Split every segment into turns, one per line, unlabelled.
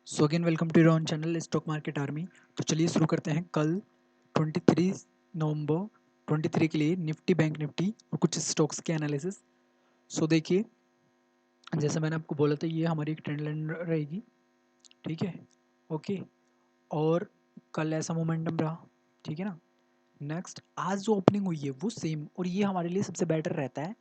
So again welcome to your own channel stock market army. तो चलिए शुरू करते हैं। कल 23 नवंबर 23 के लिए निफ्टी, बैंक निफ्टी और कुछ स्टॉक्स के एनालिसिस। सो देखिए, जैसे मैंने आपको बोला था, ये हमारी एक ट्रेंड लाइन रहेगी, ठीक है। ओके, और कल ऐसा मोमेंटम रहा, ठीक है ना। नेक्स्ट, आज जो ओपनिंग हुई है वो सेम, और ये हमारे लिए सबसे बेटर रहता है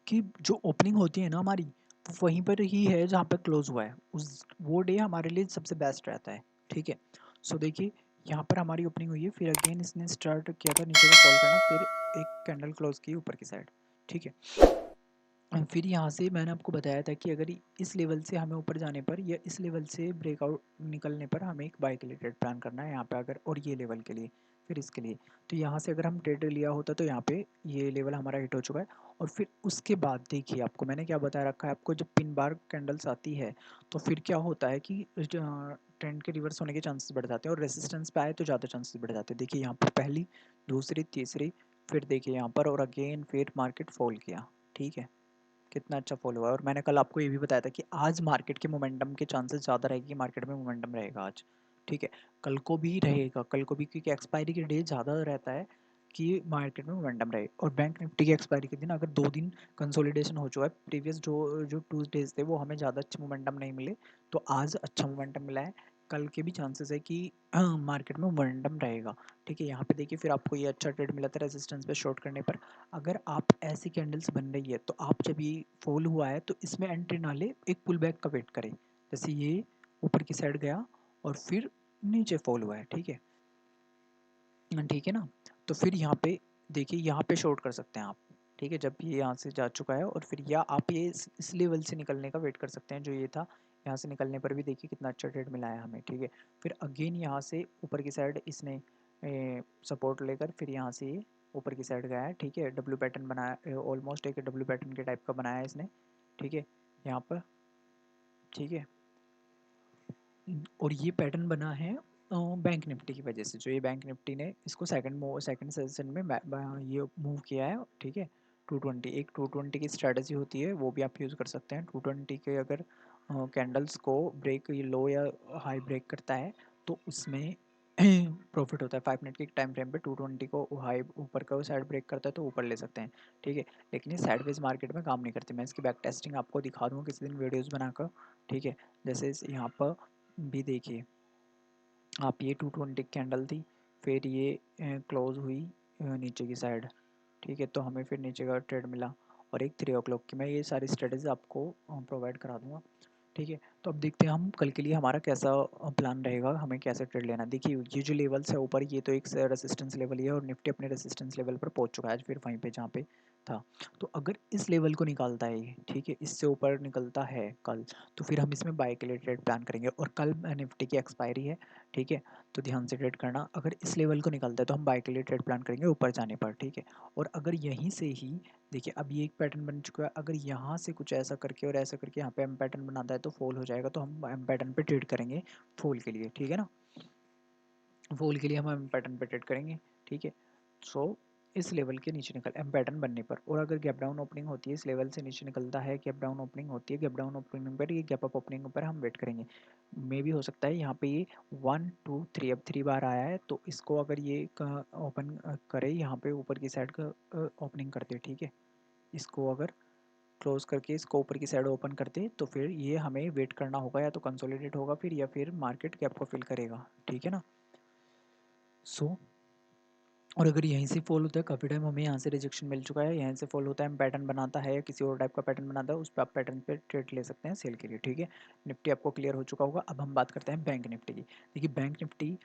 कि जो ओपनिंग होती है ना हमारी, वो वहीं पर ही है जहाँ पे क्लोज हुआ है, उस वो डे हमारे लिए सबसे बेस्ट रहता है, ठीक है। सो देखिए, यहाँ पर हमारी ओपनिंग हुई है, फिर अगेन इसने स्टार्ट किया था नीचे को फॉल करना, फिर एक कैंडल क्लोज की ऊपर की साइड, ठीक है। फिर यहाँ से मैंने आपको बताया था कि अगर इस लेवल से हमें ऊपर जाने पर या इस लेवल से ब्रेकआउट निकलने पर हमें एक बाय के लिए ट्रेड प्लान करना है यहाँ पे, अगर और ये लेवल के लिए, फिर इसके लिए। तो यहाँ से अगर हम ट्रेड लिया होता तो यहाँ पे ये लेवल हमारा हिट हो चुका है। और फिर उसके बाद देखिए, आपको मैंने क्या बताया रखा है, आपको जब पिन बार कैंडल्स आती है तो फिर क्या होता है कि ट्रेंड के रिवर्स होने के चांसेस बढ़ जाते हैं, और रेसिस्टेंस पे आए तो ज़्यादा चांसेस बढ़ जाते हैं। देखिए यहाँ पर पहली, दूसरी, तीसरी, फिर देखिए यहाँ पर, और अगेन फिर मार्केट फॉल किया, ठीक है। कितना अच्छा फॉल हुआ है। और मैंने कल आपको ये भी बताया था कि आज मार्केट के मोमेंटम के चांसेस ज़्यादा रहेगी कि मार्केट में मोमेंटम रहेगा आज, ठीक है। कल को भी रहेगा, कल को भी, क्योंकि एक्सपायरी के डे ज़्यादा रहता है कि मार्केट में मोमेंटम रहे। और बैंक निफ्टी की एक्सपायरी के दिन अगर 2 दिन कंसोलिडेशन हो चुका है, प्रीवियस जो जो 2 डेज थे वो हमें ज़्यादा अच्छे मोमेंटम नहीं मिले, तो आज अच्छा मोमेंटम मिला है। कल के भी चांसेस है कि मार्केट में मोमेंटम रहेगा, ठीक है। यहाँ पे देखिए, फिर आपको ये अच्छा ट्रेड मिला था रेजिस्टेंस पे शॉर्ट करने पर। अगर आप ऐसी कैंडल्स बन रही है तो आप जब ये फॉल हुआ है तो इसमें एंट्री ना ले, एक पुल बैक का वेट करें। जैसे ये ऊपर की साइड गया और फिर नीचे फॉल हुआ है, ठीक है, ठीक है ना। तो फिर यहाँ पे देखिए, यहाँ पे शॉर्ट कर सकते हैं आप, ठीक है, जब ये यहाँ से जा चुका है। और फिर या आप ये इस लेवल से निकलने का वेट कर सकते हैं, जो ये था। यहाँ से निकलने पर भी देखिए कितना अच्छा ट्रेड मिला है हमें, ठीक है। फिर अगेन यहाँ से ऊपर की साइड इसने सपोर्ट लेकर फिर यहाँ से ये ऊपर की साइड गया है, ठीक है। डब्ल्यू पैटर्न बनाया, ऑलमोस्ट एक डब्ल्यू पैटर्न के टाइप का बनाया है इसने, ठीक है, यहाँ पर, ठीक है। और ये पैटर्न बना है बैंक निफ्टी की वजह से, जो ये बैंक निफ्टी ने इसको सेकंड सेशन में ये मूव किया है, ठीक है। 220, एक 220 की स्ट्रेटजी होती है, वो भी आप यूज़ कर सकते हैं। 220 के अगर कैंडल्स को ब्रेक, ये लो या हाई ब्रेक करता है तो उसमें प्रॉफिट होता है। 5 मिनट के टाइम फ्रेम पे 220 को हाई ऊपर का साइड ब्रेक करता है तो ऊपर ले सकते हैं, ठीक है। लेकिन ये साइडवेज मार्केट में काम नहीं करती। मैं इसकी बैक टेस्टिंग आपको दिखा दूँगा किसी दिन वीडियोज़ बनाकर, ठीक है। जैसे यहाँ पर भी देखिए आप, ये 220 कैंडल थी, फिर ये क्लोज हुई नीचे की साइड, ठीक है। तो हमें फिर नीचे का ट्रेड मिला, और एक 3 o'clock की, मैं ये सारी स्ट्रेटेजी आपको प्रोवाइड करा दूंगा, ठीक है। तो अब देखते हैं हम कल के लिए हमारा कैसा प्लान रहेगा, हमें कैसे ट्रेड लेना है। देखिए, ये जो लेवल्स है ऊपर, ये तो एक रेसिस्टेंस लेवल ही है, और निफ्टी अपने रेसिस्टेंस लेवल पर पहुंच चुका है आज, फिर वहीं पे जहाँ पे था। तो अगर इस लेवल को निकालता है ये, ठीक है, इससे ऊपर निकलता है कल, तो फिर हम इसमें बाय के लिए ट्रेड प्लान करेंगे। और कल निफ्टी की एक्सपायरी है, ठीक है। तो ध्यान से ट्रेड करना, अगर इस लेवल को निकलता है तो हम बाय के लिए ट्रेड प्लान करेंगे ऊपर जाने पर, ठीक है। और अगर यहीं से ही देखिए, अब ये एक पैटर्न बन चुका है, अगर यहाँ से कुछ ऐसा करके और ऐसा करके यहाँ पे एम पैटर्न बनाता है तो फॉल हो जाएगा, तो हम एम पैटर्न पे ट्रेड करेंगे फॉल के लिए, ठीक है ना। फॉल के लिए हम एम पैटर्न पे ट्रेड करेंगे, ठीक है। सो इस लेवल के नीचे निकल एम पैटर्न बनने पर, और अगर गैप डाउन ओपनिंग होती है, इस लेवल से नीचे निकलता है, गैप डाउन ओपनिंग होती है, गैप डाउन ओपनिंग पर, ये गैप अप ओपनिंग पर हम वेट करेंगे। मे भी हो सकता है यहाँ पे ये 1 2 3, अब 3 बार आया है, तो इसको अगर ये ओपन करे यहाँ पे ऊपर की साइड का ओपनिंग करते, ठीक है। इसको अगर क्लोज करके इसको ऊपर की साइड ओपन करते तो फिर ये हमें वेट करना होगा, या तो कंसोलिडेट होगा फिर, या फिर मार्केट गैप को फिल करेगा, ठीक है ना। सो और अगर यहीं से फॉल होता है, काफ़ी टाइम हमें यहाँ से रिजेक्शन मिल चुका है, यहाँ से फॉल होता है, हम पैटर्न बनाता है या किसी और टाइप का पैटर्न बनाता है, उस पर आप पैटर्न पे ट्रेड ले सकते हैं सेल के लिए, ठीक है। निफ्टी आपको क्लियर हो चुका होगा। अब हम बात करते हैं बैंक निफ्टी की। देखिए, बैंक निफ्टी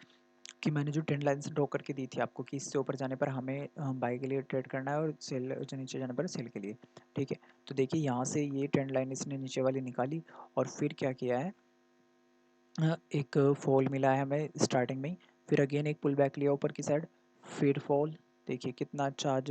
कि मैंने जो ट्रेंड लाइन से ड्रॉ करके दी थी आपको कि इससे ऊपर जाने पर हमें बाई के लिए ट्रेड करना है, और सेल जो नीचे जाने पर सेल के लिए, ठीक है। तो देखिए, यहाँ से ये ट्रेंड लाइन इसने नीचे वाली निकाली, और फिर क्या किया है, एक फॉल मिला है हमें स्टार्टिंग में ही, फिर अगेन एक पुल बैक लिया ऊपर की साइड, फिर फॉल। देखिए कितना अच्छा आज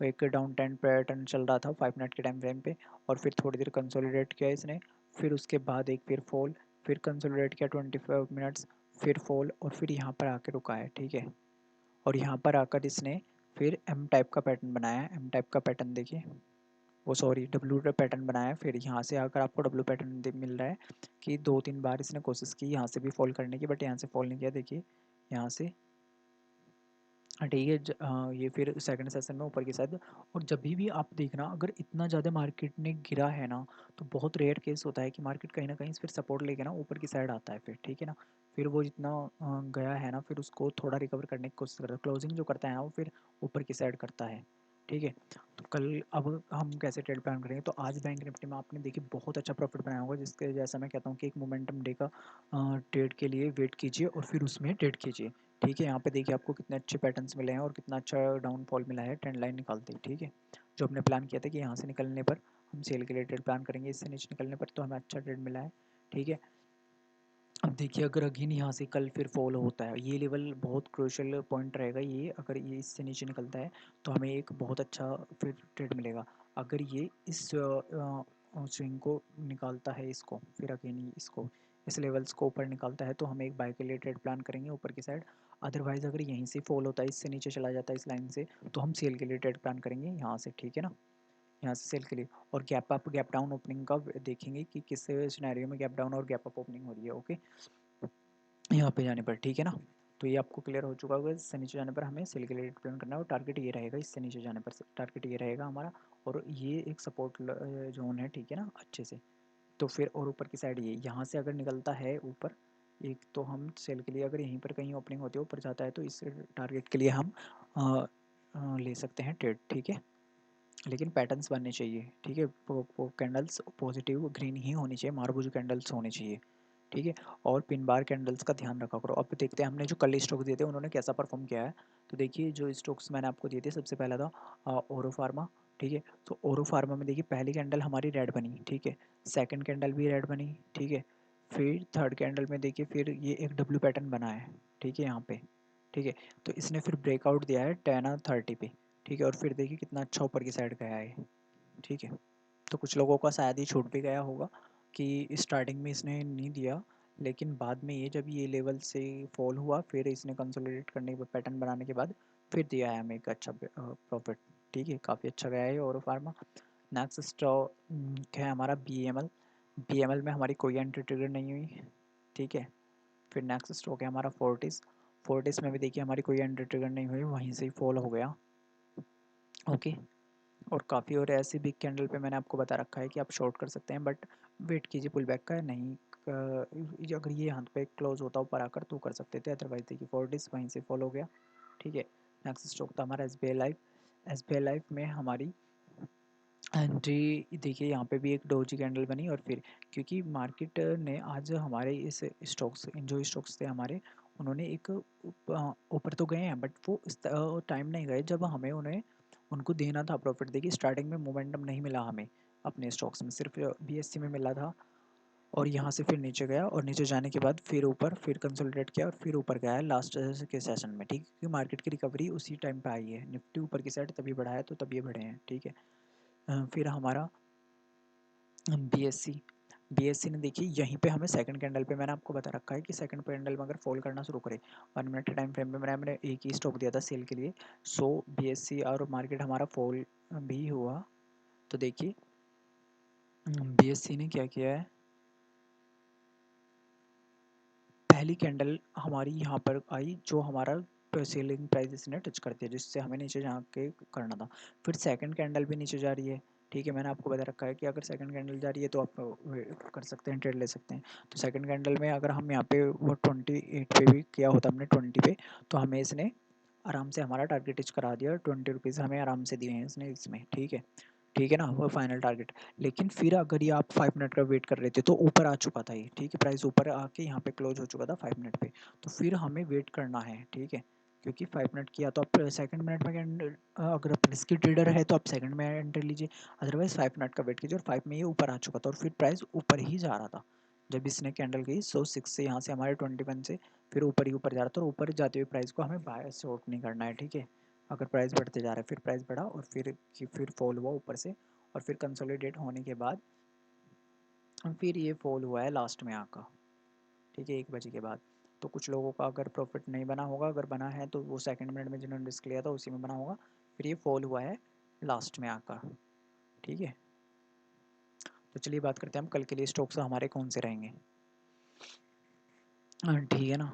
एक डाउन ट्रेंड पैटर्न चल रहा था 5 मिनट के टाइम फ्रेम पे, और फिर थोड़ी देर कंसोलिडेट किया इसने, फिर उसके बाद एक फिर फॉल, फिर कंसोलिडेट किया 25 मिनट्स, फिर फॉल, और फिर यहाँ पर आके रुका है, ठीक है। और यहाँ पर आकर इसने फिर एम टाइप का पैटर्न बनाया है, एम टाइप का पैटर्न देखिए, वो सॉरी डब्ल्यू पैटर्न बनाया, फिर यहाँ से अगर आपको डब्ल्यू पैटर्न मिल रहा है कि 2-3 बार इसने कोशिश की यहाँ से भी फॉल करने की, बट यहाँ से फॉल नहीं किया। देखिए यहाँ से ठीक है ये फिर सेकंड सेशन में ऊपर की साइड। और जब भी आप देखना अगर इतना ज़्यादा मार्केट ने गिरा है ना, तो बहुत रेयर केस होता है कि मार्केट कहीं ना कहीं फिर सपोर्ट लेके ना ऊपर की साइड आता है फिर, ठीक है ना। फिर वो जितना गया है ना, फिर उसको थोड़ा रिकवर करने की कोशिश करता है, क्लोजिंग जो करता है ना वो फिर ऊपर की साइड करता है, ठीक है। तो कल अब हम कैसे ट्रेड प्लान करेंगे, तो आज बैंक निफ्टी में आपने देखिए बहुत अच्छा प्रॉफिट बनाया होगा, जिसके जैसा मैं कहता हूँ कि एक मोमेंटम डे का ट्रेड के लिए वेट कीजिए और फिर उसमें ट्रेड कीजिए, ठीक है। यहाँ पे देखिए आपको कितने अच्छे पैटर्न्स मिले हैं और कितना अच्छा डाउनफॉल मिला है ट्रेंड लाइन निकालते ही, ठीक है। जो हमने प्लान किया था कि यहाँ से निकलने पर हम सेल के लिए ट्रेड प्लान करेंगे, इससे नीचे निकलने पर तो हमें अच्छा ट्रेड मिला है, ठीक है। अब देखिए अगर अगेन यहाँ से कल फिर फॉलो होता है, ये लेवल बहुत क्रूशियल पॉइंट रहेगा ये, अगर ये इससे नीचे निकलता है तो हमें एक बहुत अच्छा फिर ट्रेड मिलेगा। अगर ये इस स्विंग को निकालता है, इसको फिर अगेन इसको इस लेवल्स को ऊपर निकालता है, तो हम एक बाय के लिए ट्रेड प्लान करेंगे ऊपर की साइड। अदरवाइज़ अगर यहीं से फॉल होता है, इससे नीचे चला जाता है इस लाइन से, तो हम सेल के लिए ट्रेड प्लान करेंगे यहाँ से, ठीक है ना। यहाँ से सेल के लिए और gap up gap down opening का देखेंगे कि किस सिनेरियो में गैप डाउन और गैप अप ओपनिंग हो रही है, ओके, यहाँ पे जाने पर, ठीक है ना। तो ये आपको क्लियर हो चुका होगा, इससे नीचे जाने पर हमें सेल के लिए प्लान करना है और टारगेट ये रहेगा, इससे नीचे जाने पर टारगेट ये रहेगा हमारा। और ये एक सपोर्ट जोन है, ठीक है ना, अच्छे से। तो फिर और ऊपर की साइड ये यहाँ से अगर निकलता है ऊपर एक, तो हम सेल के लिए अगर यहीं पर कहीं ओपनिंग होती है ऊपर जाता है, तो इस टारगेट के लिए हम ले सकते हैं ट्रेड, ठीक है। लेकिन पैटर्न्स बनने चाहिए, ठीक है, कैंडल्स पॉजिटिव ग्रीन ही होनी चाहिए, मार्बुज कैंडल्स होने चाहिए, ठीक है। और पिन बार कैंडल्स का ध्यान रखा करो। अब देखते हैं हमने जो कल स्टॉक्स दिए थे उन्होंने कैसा परफॉर्म किया है। तो देखिए जो स्टॉक्स मैंने आपको दिए थे, सबसे पहला था ओरो फार्मा, ठीक है। तो ओरो फार्मा में देखिए पहली कैंडल हमारी रेड बनी, ठीक है, सेकंड कैंडल भी रेड बनी, ठीक है। फिर थर्ड कैंडल में देखिए फिर ये एक डब्ल्यू पैटर्न बना है, ठीक है, यहाँ पे, ठीक है। तो इसने फिर ब्रेकआउट दिया है 10 और 30 पे, ठीक है। और फिर देखिए कितना अच्छा ऊपर की साइड गया है, ठीक है। तो कुछ लोगों का शायद ही छूट भी गया होगा कि स्टार्टिंग में इसने नहीं दिया, लेकिन बाद में ये जब ये लेवल से फॉल हुआ, फिर इसने कंसोलिडेट करने के पैटर्न बनाने के बाद फिर दिया है हमें एक अच्छा प्रॉफिट, ठीक है, काफ़ी अच्छा गया है और फार्मा। नेक्स्ट स्टॉक है हमारा BML। BML में हमारी कोई एंट्री ट्रिगर नहीं हुई, ठीक है। फिर नेक्स्ट स्टॉक है हमारा फोर्टिस। फोर्टिस में भी देखिए हमारी कोई एंट्री ट्रिगर नहीं हुई, वहीं से ही फॉल हो गया, ओके। और काफ़ी और ऐसी बिग कैंडल पे मैंने आपको बता रखा है कि आप शॉर्ट कर सकते हैं, बट वेट कीजिए पुल बैक का, नहीं अगर ये यहाँ पे क्लोज होता ऊपर आकर तो कर सकते थे, अदरवाइज देखिए फोर्टिस वहीं से फॉलो हो गया, ठीक है। नेक्स्ट स्टॉक था हमारा SBI लाइफ। SBI लाइफ में हमारी एंट्री देखिए यहाँ पे भी एक डोजी कैंडल बनी, और फिर क्योंकि मार्केट ने आज हमारे इस स्टॉक्स जो स्टॉक्स थे हमारे, उन्होंने एक ऊपर तो गए हैं, बट वो इस टाइम नहीं गए जब हमें उन्हें उनको देना था प्रॉफिट। देखिए स्टार्टिंग में मोमेंटम नहीं मिला हमें अपने स्टॉक्स में, सिर्फ BSC में मिला था, और यहाँ से फिर नीचे गया और नीचे जाने के बाद फिर ऊपर फिर कंसोलिडेट किया और फिर ऊपर गया है लास्ट के सेशन में, ठीक है। क्योंकि मार्केट की रिकवरी उसी टाइम पे आई है, निफ्टी ऊपर की साइड तभी बढ़ा है, तो तभी ये बढ़े हैं, ठीक है। फिर हमारा BSC, BSC ने देखिए यहीं पे हमें सेकंड कैंडल पे मैंने आपको बता रखा है कि सेकंड कैंडल में अगर फॉल करना शुरू करे 1 मिनट के टाइम फ्रेम में, मैंने एक ही स्टॉक दिया था सेल के लिए, सो BSC और मार्केट हमारा फॉल भी हुआ। तो देखिए BSC ने क्या किया है, पहली कैंडल हमारी यहाँ पर आई जो हमारा सेलिंग प्राइस ने टच कर दिया, जिससे हमें नीचे जाके करना था। फिर सेकंड कैंडल भी नीचे जा रही है, ठीक है, मैंने आपको बता रखा है कि अगर सेकंड कैंडल जा रही है तो आप कर सकते हैं, ट्रेड ले सकते हैं। तो सेकंड कैंडल में अगर हम यहाँ पे वो 28 पे भी किया होता हमने 20 पे, तो हमें इसने आराम से हमारा टारगेट टिच करा दिया, 20 रुपीज़ हमें आराम से दिए हैं इसने इसमें, ठीक है, ठीक है ना, वो फाइनल टारगेट। लेकिन फिर अगर ये आप 5 मिनट का वेट कर रहे थे तो ऊपर आ चुका था ये, ठीक है, प्राइस ऊपर आके यहाँ पे क्लोज हो चुका था 5 मिनट पे, तो फिर हमें वेट करना है, ठीक है। क्योंकि 5 मिनट किया तो आप सेकंड मिनट में अगर आप रिस्की ट्रेडर है तो आप सेकंड में एंट्री लीजिए, अदरवाइज 5 मिनट का वेट कीजिए। और 5 में ये ऊपर आ चुका था और फिर प्राइस ऊपर ही जा रहा था जब इसने कैंडल गई, सो 6 से यहाँ से हमारे 21 से फिर ऊपर ही ऊपर जा रहा था, और ऊपर जाते हुए प्राइस को हमें बाय शॉर्ट नहीं करना है, ठीक है। अगर प्राइस बढ़ते जा रहा है, फिर प्राइस बढ़ा और फिर फॉल हुआ ऊपर से, और फिर कंसोलिडेट होने के बाद फिर ये फॉल हुआ है लास्ट में आकर, ठीक है, 1 बजे के बाद। तो कुछ लोगों का अगर प्रॉफिट नहीं बना होगा, अगर बना है तो वो सेकंड मिनट में जिन्होंने रिस्क लिया था उसी में बना होगा। फिर ये फॉल हुआ है लास्ट में आकर, ठीक है। तो चलिए बात करते हैं हम कल के लिए स्टॉक्स हमारे कौन से रहेंगे। ठीक है ना।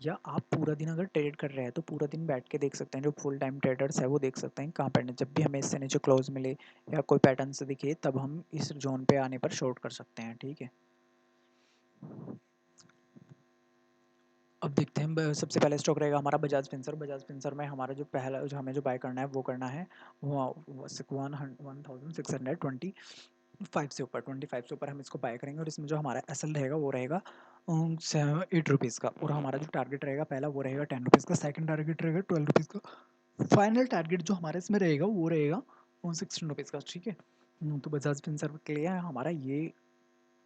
या आप पूरा दिन अगर ट्रेड कर रहे हैं तो पूरा दिन बैठ के देख सकते हैं, जो फुल टाइम ट्रेडर्स है वो देख सकते हैं कहाँ पे जब भी हमें इससे नीचे क्लोज मिले या कोई पैटर्न से दिखे तब हम इस जोन पे आने पर शॉर्ट कर सकते हैं। ठीक है। अब देखते हैं सबसे पहले स्टॉक रहेगा हमारा बजाज फिंसर। बजाज फिंसर में हमारा जो पहला जो हमें जो बाय करना है वो करना है वो 1625 से ऊपर 25 से ऊपर हम इसको बाय करेंगे और इसमें जो हमारा एसएल रहेगा वो रहेगा 8 रुपीज़ का, और हमारा जो टारगेट रहेगा पहला वो रहेगा 10 रुपीज़ का, सेकंड टारगेट रहेगा 12 रुपीज़ का, फाइनल टारगेट जो हमारे इसमें रहेगा वो रहेगा 16 रुपीज़ का। ठीक है। तो बजाज फिंसर के लिए हमारा ये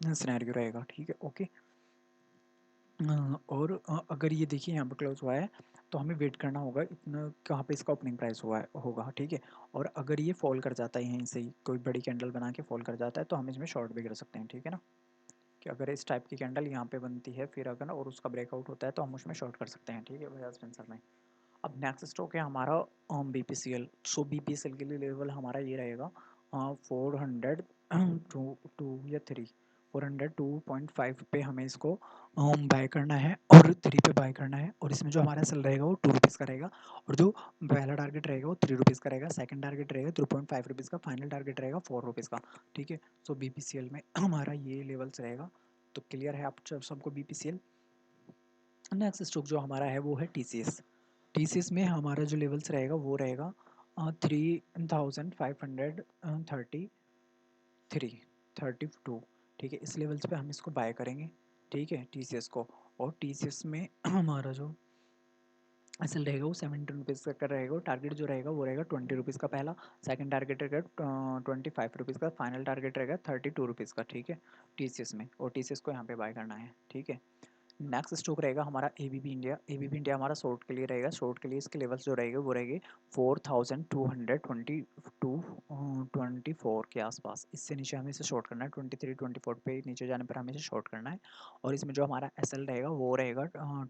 सिनेरियो रहेगा। ठीक है। ओके। और अगर ये देखिए यहाँ पे क्लोज हुआ है तो हमें वेट करना होगा इतना कहाँ पे इसका ओपनिंग प्राइस हुआ है होगा। ठीक है। और अगर ये फॉल कर जाता है यहीं से ही कोई बड़ी कैंडल बना के फॉल कर जाता है तो हम इसमें शॉर्ट भी कर सकते हैं। ठीक है ना, कि अगर इस टाइप की कैंडल यहाँ पे बनती है फिर अगर और उसका ब्रेकआउट होता है तो हम उसमें शॉर्ट कर सकते हैं। ठीक है, बजाज स्पेंसर में। अब नेक्स्ट स्टॉक है हमारा BPCL। सो BPCL के लिए लेवल हमारा ये रहेगा 400 टू या 402.5 पे हमें इसको बाय करना है और 3 पे बाय करना है, और इसमें जो हमारा सेल रहेगा वो 2 रुपीज़ का रहेगा, और जो पहला टारगेट रहेगा वो 3 रुपीज़ का रहेगा, सेकंड टारगेट रहेगा 3.5 रुपीज़ का, फाइनल टारगेट रहेगा 4 रुपीज़ का। ठीक है। सो BPCL में हमारा ये लेवल्स रहेगा। तो क्लियर है आप सबको BPCL। नेक्स्ट स्टॉक जो हमारा है वो है TCS। TCS में हमारा जो लेवल्स रहेगा वो रहेगा 3533 ठीक है, इस लेवल्स पे हम इसको बाय करेंगे। ठीक है, TCS को। और TCS में हमारा जो असल रहेगा वो 17 रुपीज़ का रहेगा, और टारगेट जो रहेगा वो रहेगा 20 रुपीज़ का पहला, सेकंड टारगेट रहेगा 25 रुपीज़ का, फाइनल टारगेट रहेगा 32 रुपीज़ का। ठीक है, TCS में, और TCS को यहाँ पे बाय करना है। ठीक है। नेक्स्ट स्टॉक रहेगा हमारा ABB इंडिया। ABB इंडिया हमारा शॉर्ट के लिए रहेगा। शॉर्ट के लिए इसके लेवल्स जो रहेंगे वो रहेंगे 4224 के आसपास। इससे नीचे हमें इसे शॉर्ट करना है, 23-24 पे नीचे जाने पर हमें इसे शॉर्ट करना है। और इसमें जो हमारा SL रहेगा वो रहेगा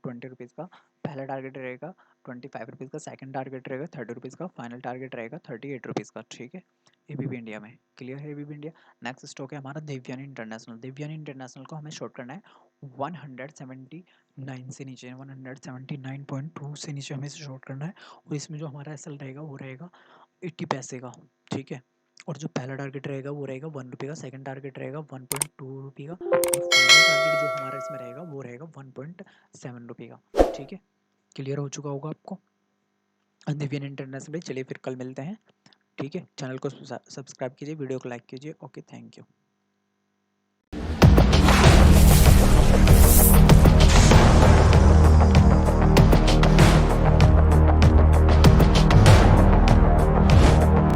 20 रुपीज़ का, पहला टारगेट रहेगा 25 रुपीज़ का, सेकंड टारगेट रहेगा 30 रुपीज़ का, फाइनल टारगेट रहेगा 38 रुपीज़ का। ठीक है, ABB इंडिया में। क्लियर है ABB इंडिया। नेक्स्ट स्टॉक है हमारा देवयानी इंटरनेशनल। देवयानी इंटरनेशनल को हमें शॉर्ट करना है 179 से नीचे, 179.2 से नीचे हमें इसे शॉर्ट करना है, और इसमें जो हमारा एसएल रहेगा वो रहेगा 80 पैसे का। ठीक है। और जो पहला टारगेट रहेगा वो रहेगा 1 रुपये का, सेकंड टारगेट रहेगा 1.2 रुपये का, और फाइनल टारगेट जो हमारा इसमें रहेगा वो रहेगा 1.7 रुपये का। ठीक है, क्लियर हो चुका होगा आपको दिव्यन इंटरनेशनल। चलिए फिर कल मिलते हैं। ठीक है, चैनल को सब्सक्राइब कीजिए, वीडियो को लाइक कीजिए। Okay, thank you.